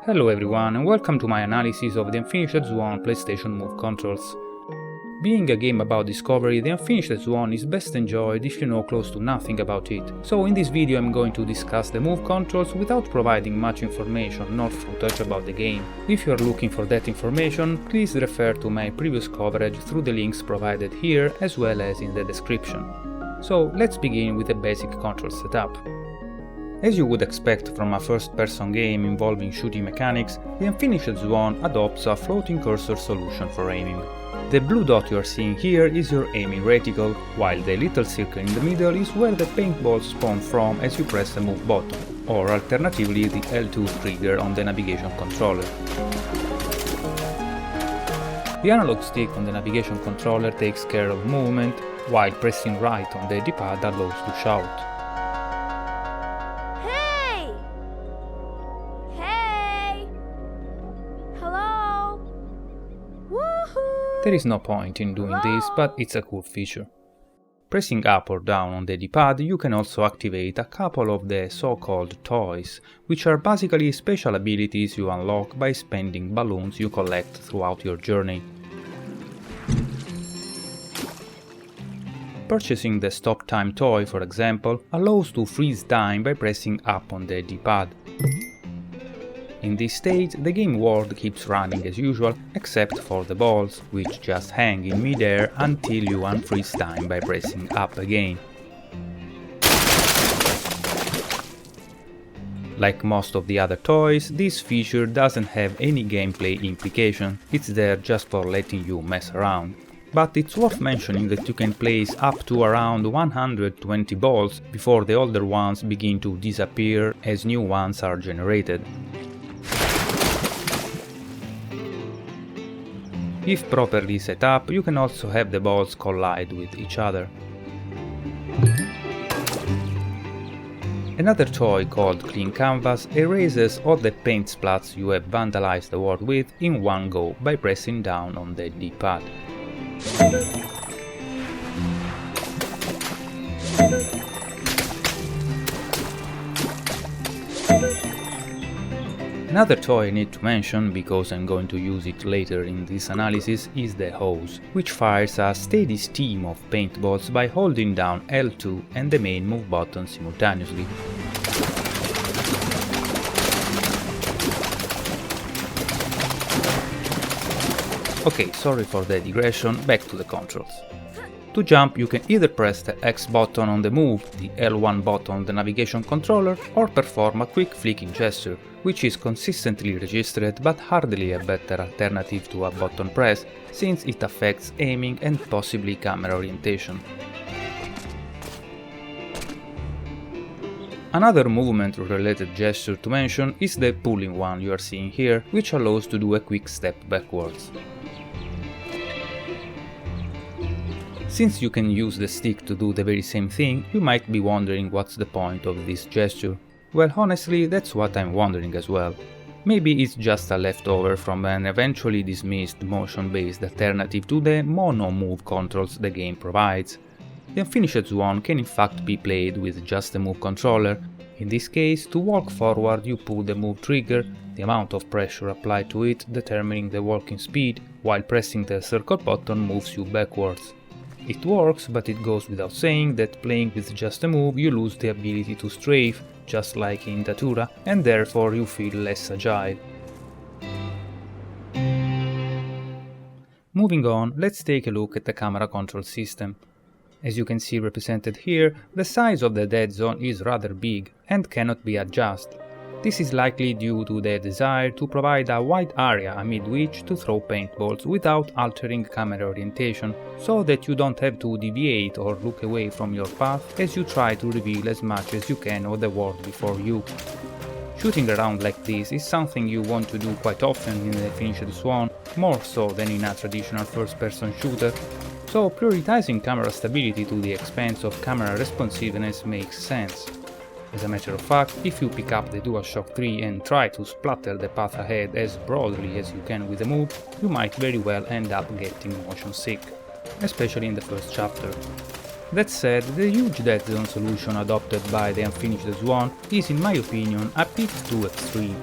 Hello everyone and welcome to my analysis of the Unfinished Swan PlayStation Move controls. Being a game about discovery, the Unfinished Swan is best enjoyed if you know close to nothing about it. So in this video I'm going to discuss the move controls without providing much information nor footage about the game. If you are looking for that information, please refer to my previous coverage through the links provided here as well as in the description. So let's begin with the basic control setup. As you would expect from a first-person game involving shooting mechanics, the Unfinished Swan adopts a floating cursor solution for aiming. The blue dot you are seeing here is your aiming reticle, while the little circle in the middle is where the paintballs spawn from as you press the move button, or alternatively the L2 trigger on the navigation controller. The analog stick on the navigation controller takes care of movement, while pressing right on the D-pad allows to shout. There is no point in doing this, but it's a cool feature. Pressing up or down on the D-pad, you can also activate a couple of the so-called toys, which are basically special abilities you unlock by spending balloons you collect throughout your journey. Purchasing the Stop Time toy, for example, allows to freeze time by pressing up on the D-pad. In this state, the game world keeps running as usual, except for the balls, which just hang in midair until you unfreeze time by pressing up again. Like most of the other toys, this feature doesn't have any gameplay implication, it's there just for letting you mess around. But it's worth mentioning that you can place up to around 120 balls before the older ones begin to disappear as new ones are generated. If properly set up, you can also have the balls collide with each other. Another toy called Clean Canvas erases all the paint splats you have vandalized the world with in one go by pressing down on the D-pad. Another toy I need to mention, because I'm going to use it later in this analysis, is the hose, which fires a steady stream of paintballs by holding down L2 and the main move button simultaneously. Okay, sorry for the digression, back to the controls. To jump, you can either press the X button on the move, the L1 button on the navigation controller, or perform a quick flicking gesture, which is consistently registered but hardly a better alternative to a button press, since it affects aiming and possibly camera orientation. Another movement-related gesture to mention is the pulling one you are seeing here, which allows to do a quick step backwards. Since you can use the stick to do the very same thing, you might be wondering what's the point of this gesture. Well, honestly, that's what I'm wondering as well. Maybe it's just a leftover from an eventually dismissed motion-based alternative to the mono-move controls the game provides. The Unfinished Swan can in fact be played with just a move controller. In this case, to walk forward you pull the move trigger, the amount of pressure applied to it determining the walking speed, while pressing the circle button moves you backwards. It works, but it goes without saying that playing with just a move you lose the ability to strafe, just like in Datura, and therefore you feel less agile. Moving on, let's take a look at the camera control system. As you can see represented here, the size of the dead zone is rather big and cannot be adjusted. This is likely due to the desire to provide a wide area amid which to throw paintballs without altering camera orientation, so that you don't have to deviate or look away from your path as you try to reveal as much as you can of the world before you. Shooting around like this is something you want to do quite often in the Unfinished Swan, more so than in a traditional first-person shooter, so prioritizing camera stability to the expense of camera responsiveness makes sense. As a matter of fact, if you pick up the DualShock 3 and try to splatter the path ahead as broadly as you can with the move, you might very well end up getting motion sick, especially in the first chapter. That said, the huge dead zone solution adopted by the Unfinished Swan is in my opinion a bit too extreme.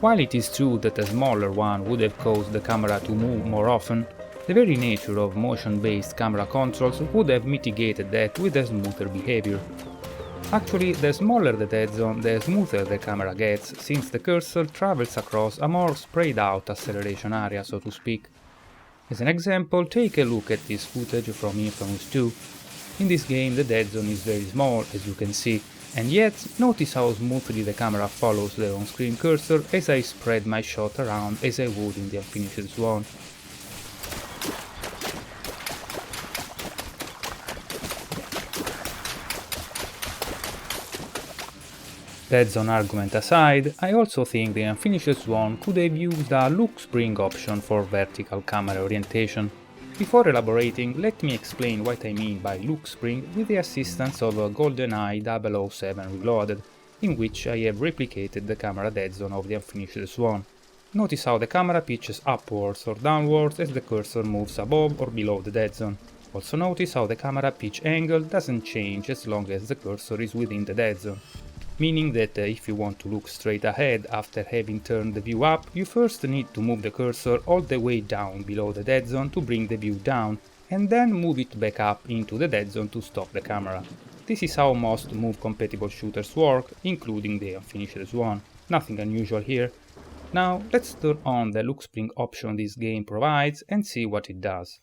While it is true that a smaller one would have caused the camera to move more often, the very nature of motion-based camera controls would have mitigated that with a smoother behavior. Actually, the smaller the dead zone, the smoother the camera gets, since the cursor travels across a more sprayed out acceleration area, so to speak. As an example, take a look at this footage from Infamous 2. In this game the dead zone is very small, as you can see, and yet notice how smoothly the camera follows the on-screen cursor as I spread my shot around as I would in the Unfinished Swan. Dead zone argument aside, I also think the Unfinished Swan could have used a look spring option for vertical camera orientation. Before elaborating, let me explain what I mean by look spring with the assistance of a GoldenEye 007 Reloaded, in which I have replicated the camera dead zone of the Unfinished Swan. Notice how the camera pitches upwards or downwards as the cursor moves above or below the dead zone. Also notice how the camera pitch angle doesn't change as long as the cursor is within the dead zone. Meaning that if you want to look straight ahead after having turned the view up, you first need to move the cursor all the way down below the dead zone to bring the view down, and then move it back up into the dead zone to stop the camera. This is how most move-compatible shooters work, including the Unfinished Swan. Nothing unusual here. Now let's turn on the look spring option this game provides and see what it does.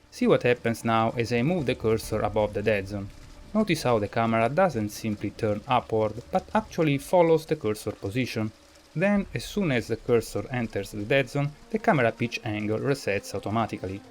See what happens now as I move the cursor above the dead zone. Notice how the camera doesn't simply turn upward, but actually follows the cursor position. Then, as soon as the cursor enters the dead zone, the camera pitch angle resets automatically.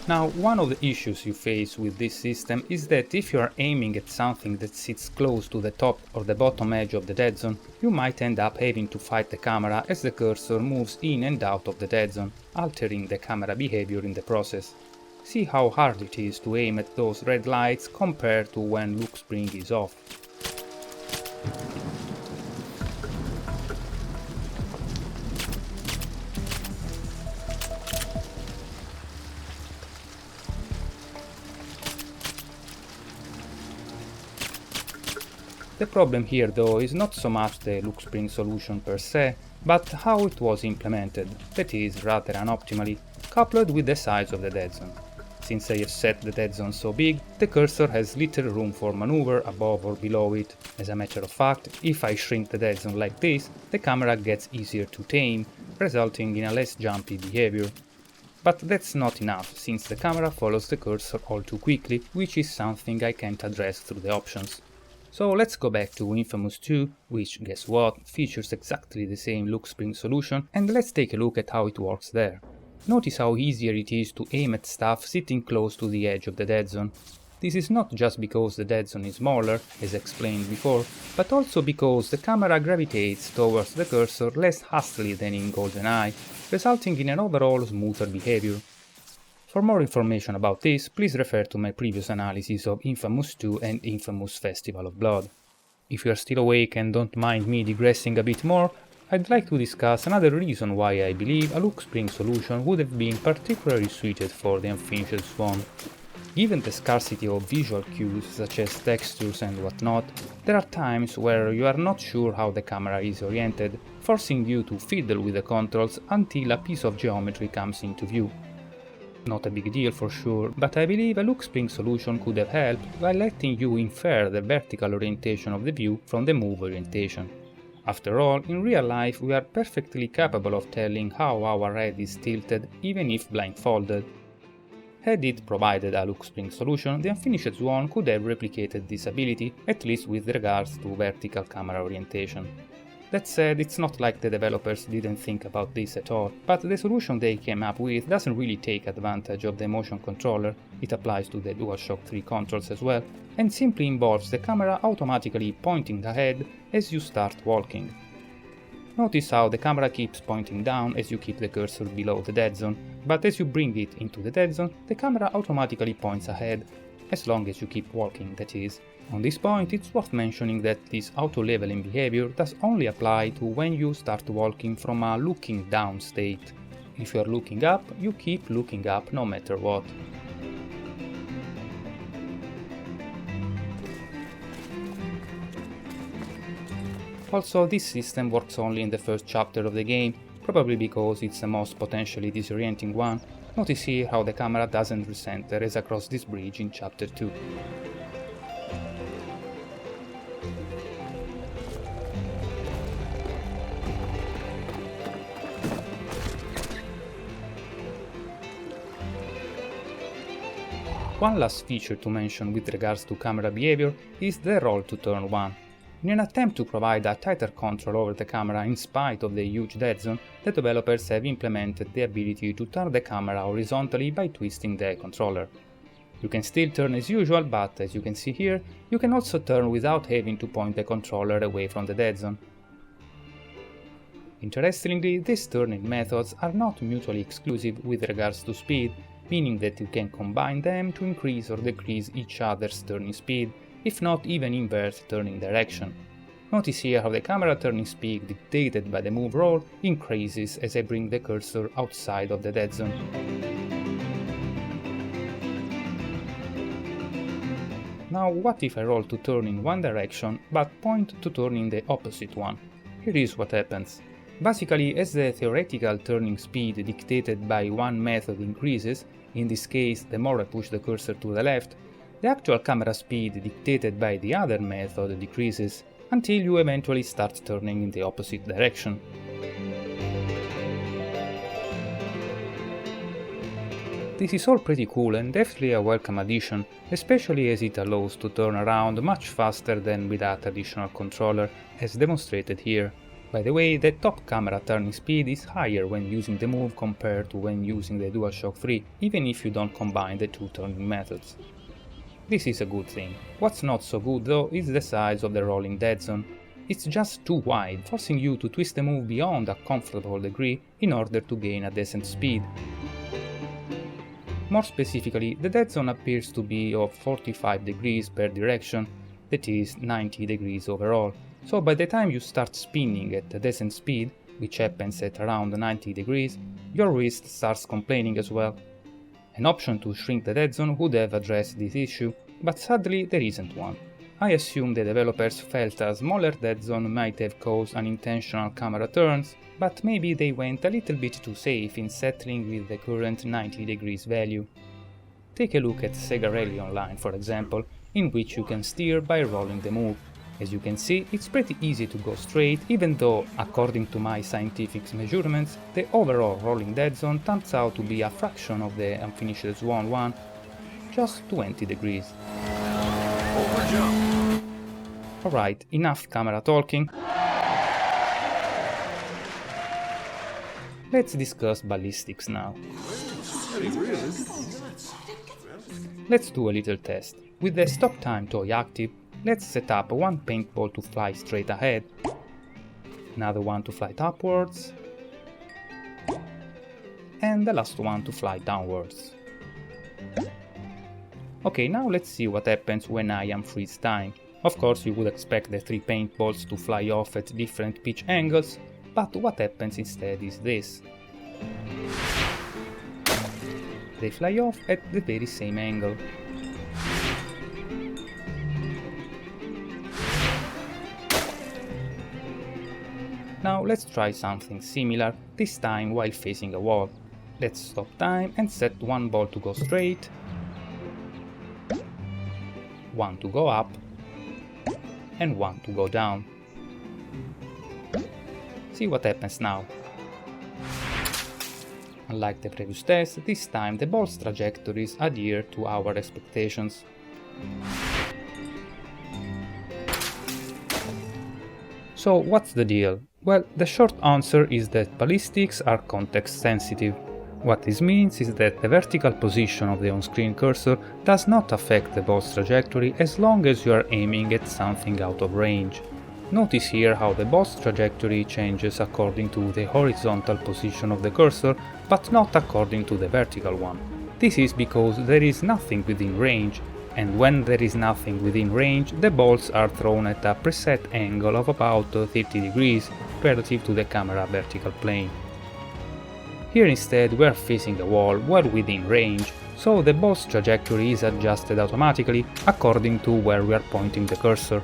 Now, one of the issues you face with this system is that if you are aiming at something that sits close to the top or the bottom edge of the dead zone, you might end up having to fight the camera as the cursor moves in and out of the dead zone, altering the camera behavior in the process. See how hard it is to aim at those red lights compared to when look spring is off. The problem here though is not so much the look spring solution per se, but how it was implemented, that is, rather unoptimally, coupled with the size of the dead zone. Since I have set the dead zone so big, the cursor has little room for maneuver above or below it. As a matter of fact, if I shrink the dead zone like this, the camera gets easier to tame, resulting in a less jumpy behavior. But that's not enough, since the camera follows the cursor all too quickly, which is something I can't address through the options. So let's go back to Infamous 2, which, guess what, features exactly the same look spring solution, and let's take a look at how it works there. Notice how easier it is to aim at stuff sitting close to the edge of the dead zone. This is not just because the dead zone is smaller, as explained before, but also because the camera gravitates towards the cursor less hastily than in GoldenEye, resulting in an overall smoother behavior. For more information about this, please refer to my previous analysis of Infamous 2 and Infamous Festival of Blood. If you are still awake and don't mind me digressing a bit more, I'd like to discuss another reason why I believe a look spring solution would have been particularly suited for the Unfinished Swan. Given the scarcity of visual cues such as textures and whatnot, there are times where you are not sure how the camera is oriented, forcing you to fiddle with the controls until a piece of geometry comes into view. Not a big deal for sure, but I believe a look spring solution could have helped by letting you infer the vertical orientation of the view from the move orientation. After all, in real life we are perfectly capable of telling how our head is tilted even if blindfolded. Had it provided a look spring solution, the Unfinished Swan could have replicated this ability, at least with regards to vertical camera orientation. That said, it's not like the developers didn't think about this at all, but the solution they came up with doesn't really take advantage of the motion controller, it applies to the DualShock 3 controls as well, and simply involves the camera automatically pointing ahead as you start walking. Notice how the camera keeps pointing down as you keep the cursor below the dead zone, but as you bring it into the dead zone, the camera automatically points ahead, as long as you keep walking, that is. On this point, it's worth mentioning that this auto-leveling behavior does only apply to when you start walking from a looking down state. If you are looking up, you keep looking up no matter what. Also, this system works only in the first chapter of the game, probably because it's the most potentially disorienting one. Notice here how the camera doesn't recenter as across this bridge in chapter 2. One last feature to mention with regards to camera behavior is the roll to turn one. In an attempt to provide a tighter control over the camera in spite of the huge dead zone, the developers have implemented the ability to turn the camera horizontally by twisting the controller. You can still turn as usual, but as you can see here, you can also turn without having to point the controller away from the dead zone. Interestingly, these turning methods are not mutually exclusive with regards to speed, meaning that you can combine them to increase or decrease each other's turning speed, if not even invert turning direction. Notice here how the camera turning speed dictated by the move roll increases as I bring the cursor outside of the dead zone. Now what if I roll to turn in one direction but point to turn in the opposite one? Here is what happens. Basically, as the theoretical turning speed dictated by one method increases, in this case the more I push the cursor to the left, the actual camera speed dictated by the other method decreases, until you eventually start turning in the opposite direction. This is all pretty cool and definitely a welcome addition, especially as it allows to turn around much faster than with a traditional controller, as demonstrated here. By the way, the top camera turning speed is higher when using the move compared to when using the DualShock 3, even if you don't combine the two turning methods. This is a good thing. What's not so good though is the size of the rolling dead zone. It's just too wide, forcing you to twist the move beyond a comfortable degree in order to gain a decent speed. More specifically, the dead zone appears to be of 45 degrees per direction, that is 90 degrees overall. So by the time you start spinning at a decent speed, which happens at around 90 degrees, your wrist starts complaining as well. An option to shrink the dead zone would have addressed this issue, but sadly there isn't one. I assume the developers felt a smaller dead zone might have caused unintentional camera turns, but maybe they went a little bit too safe in settling with the current 90 degrees value. Take a look at Sega Rally Online, for example, in which you can steer by rolling the move. As you can see, it's pretty easy to go straight, even though, according to my scientific measurements, the overall rolling dead zone turns out to be a fraction of the Unfinished Swan one, just 20 degrees. Alright, enough camera talking. Let's discuss ballistics now. Let's do a little test. With the stop time toy active, let's set up one paintball to fly straight ahead, another one to fly upwards, and the last one to fly downwards. Okay, now let's see what happens when I am freeze time. Of course, you would expect the three paintballs to fly off at different pitch angles, but what happens instead is this. They fly off at the very same angle. Now let's try something similar, this time while facing a wall. Let's stop time and set one ball to go straight, one to go up, and one to go down. See what happens now. Unlike the previous test, this time the ball's trajectories adhere to our expectations. So what's the deal? Well, the short answer is that ballistics are context sensitive. What this means is that the vertical position of the on-screen cursor does not affect the ball's trajectory as long as you are aiming at something out of range. Notice here how the ball's trajectory changes according to the horizontal position of the cursor, but not according to the vertical one. This is because there is nothing within range, and when there is nothing within range, the balls are thrown at a preset angle of about 30 degrees relative to the camera vertical plane. Here instead we are facing a wall well within range, so the ball's trajectory is adjusted automatically according to where we are pointing the cursor.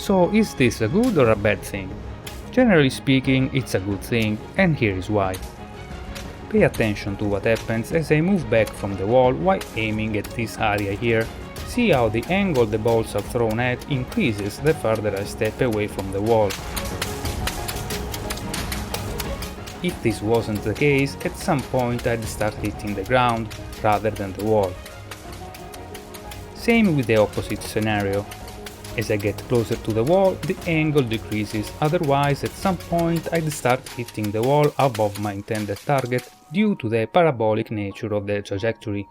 So is this a good or a bad thing? Generally speaking, it's a good thing, and here is why. Pay attention to what happens as I move back from the wall while aiming at this area here. See how the angle the balls are thrown at increases the further I step away from the wall. If this wasn't the case, at some point I'd start hitting the ground rather than the wall. Same with the opposite scenario. As I get closer to the wall, the angle decreases, otherwise at some point I'd start hitting the wall above my intended target due to the parabolic nature of the trajectory.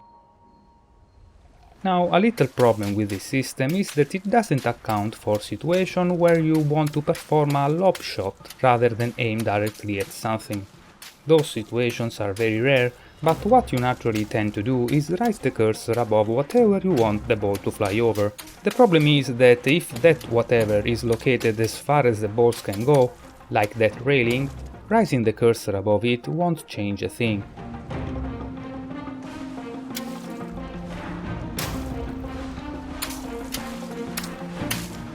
Now, a little problem with this system is that it doesn't account for situations where you want to perform a lob shot rather than aim directly at something. Those situations are very rare, but what you naturally tend to do is raise the cursor above whatever you want the ball to fly over. The problem is that if that whatever is located as far as the balls can go, like that railing, raising the cursor above it won't change a thing.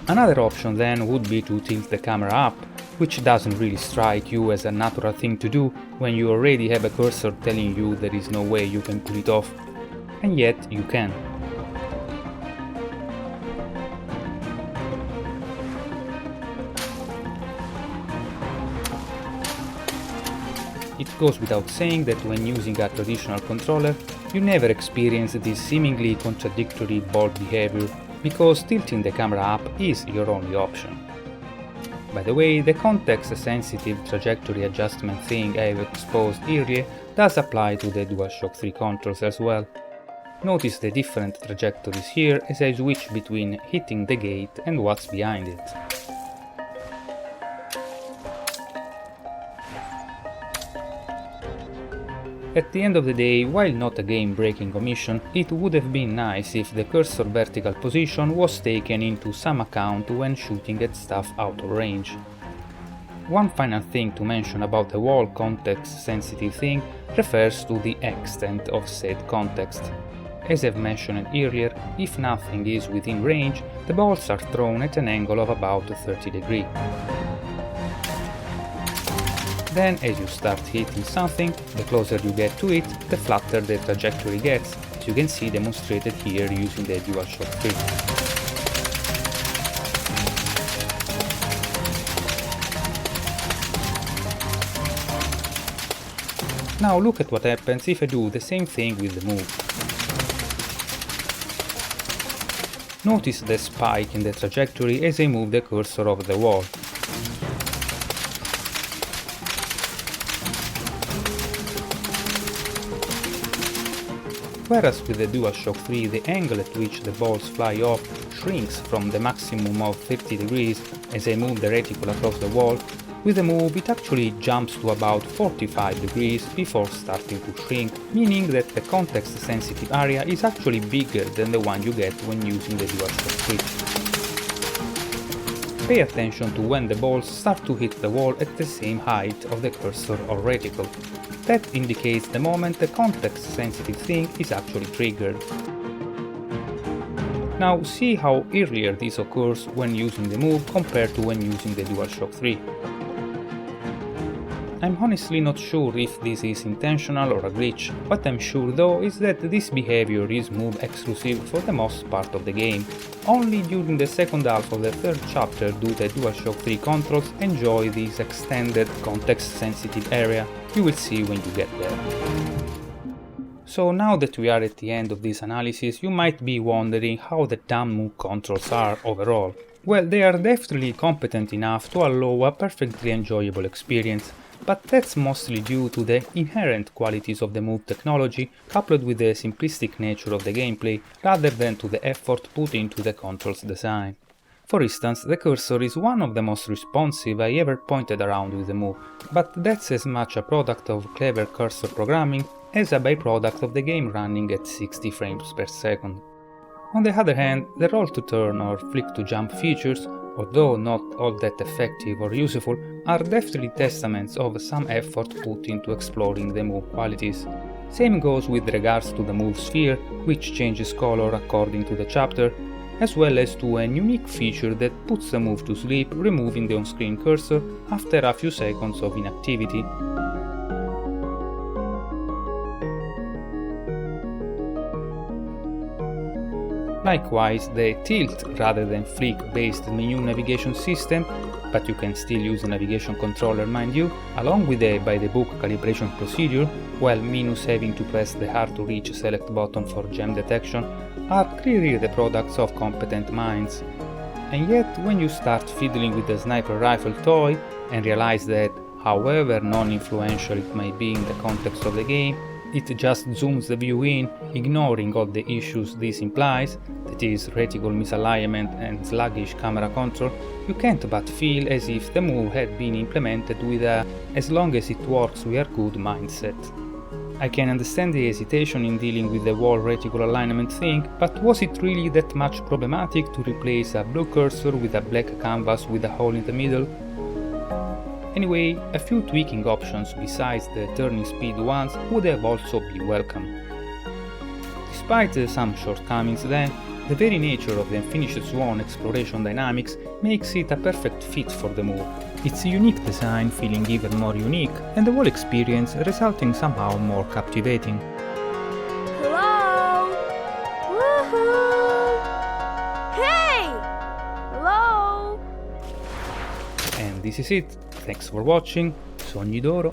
Another option then would be to tilt the camera up, which doesn't really strike you as a natural thing to do when you already have a cursor telling you there is no way you can pull it off. And yet you can. It goes without saying that when using a traditional controller, you never experience this seemingly contradictory ball behavior, because tilting the camera up is your only option. By the way, the context-sensitive trajectory adjustment thing I have exposed earlier does apply to the DualShock 3 controls as well. Notice the different trajectories here as I switch between hitting the gate and what's behind it. At the end of the day, while not a game-breaking omission, it would have been nice if the cursor vertical position was taken into some account when shooting at stuff out of range. One final thing to mention about the wall context-sensitive thing refers to the extent of said context. As I've mentioned earlier, if nothing is within range, the balls are thrown at an angle of about 30 degrees. Then, as you start hitting something, the closer you get to it, the flatter the trajectory gets, as you can see demonstrated here using the DualShock 3. Now look at what happens if I do the same thing with the move. Notice the spike in the trajectory as I move the cursor over the wall. Whereas with the DualShock 3 the angle at which the balls fly off shrinks from the maximum of 30 degrees as I move the reticle across the wall, with the move it actually jumps to about 45 degrees before starting to shrink, meaning that the context-sensitive area is actually bigger than the one you get when using the DualShock 3. Pay attention to when the balls start to hit the wall at the same height of the cursor or reticle. That indicates the moment the context-sensitive thing is actually triggered. Now see how earlier this occurs when using the move compared to when using the DualShock 3. I'm honestly not sure if this is intentional or a glitch. What I'm sure though is that this behavior is move exclusive for the most part of the game. Only during the second half of the third chapter do the DualShock 3 controls enjoy this extended context-sensitive area. You will see when you get there. So now that we are at the end of this analysis, you might be wondering how the damn move controls are overall. Well, they are definitely competent enough to allow a perfectly enjoyable experience, but that's mostly due to the inherent qualities of the move technology coupled with the simplistic nature of the gameplay rather than to the effort put into the controls design. For instance, the cursor is one of the most responsive I ever pointed around with the move, but that's as much a product of clever cursor programming as a byproduct of the game running at 60 frames per second. On the other hand, the roll to turn or flick to jump features, although not all that effective or useful, are definitely testaments of some effort put into exploring the move qualities. Same goes with regards to the move sphere, which changes color according to the chapter. as well as to a unique feature that puts the move to sleep, removing the on-screen cursor after a few seconds of inactivity. Likewise, the tilt rather than flick based menu navigation system, but you can still use a navigation controller mind you, along with the by-the-book calibration procedure, while minus having to press the hard to reach select button for gem detection, are clearly the products of competent minds. And yet, when you start fiddling with the sniper rifle toy and realize that, however non-influential it may be in the context of the game, it just zooms the view in, ignoring all the issues this implies, that is, reticle misalignment and sluggish camera control, you can't but feel as if the move had been implemented with a "as long as it works we are good" mindset. I can understand the hesitation in dealing with the wall reticle alignment thing, but was it really that much problematic to replace a blue cursor with a black canvas with a hole in the middle? Anyway, a few tweaking options besides the turning speed ones would have also been welcome. Despite some shortcomings then, the very nature of the Unfinished Swan exploration dynamics makes it a perfect fit for the move, its unique design feeling even more unique, and the whole experience resulting somehow more captivating. Hello? Woohoo! Hey! Hello? And this is it. Thanks for watching. Sogni d'oro.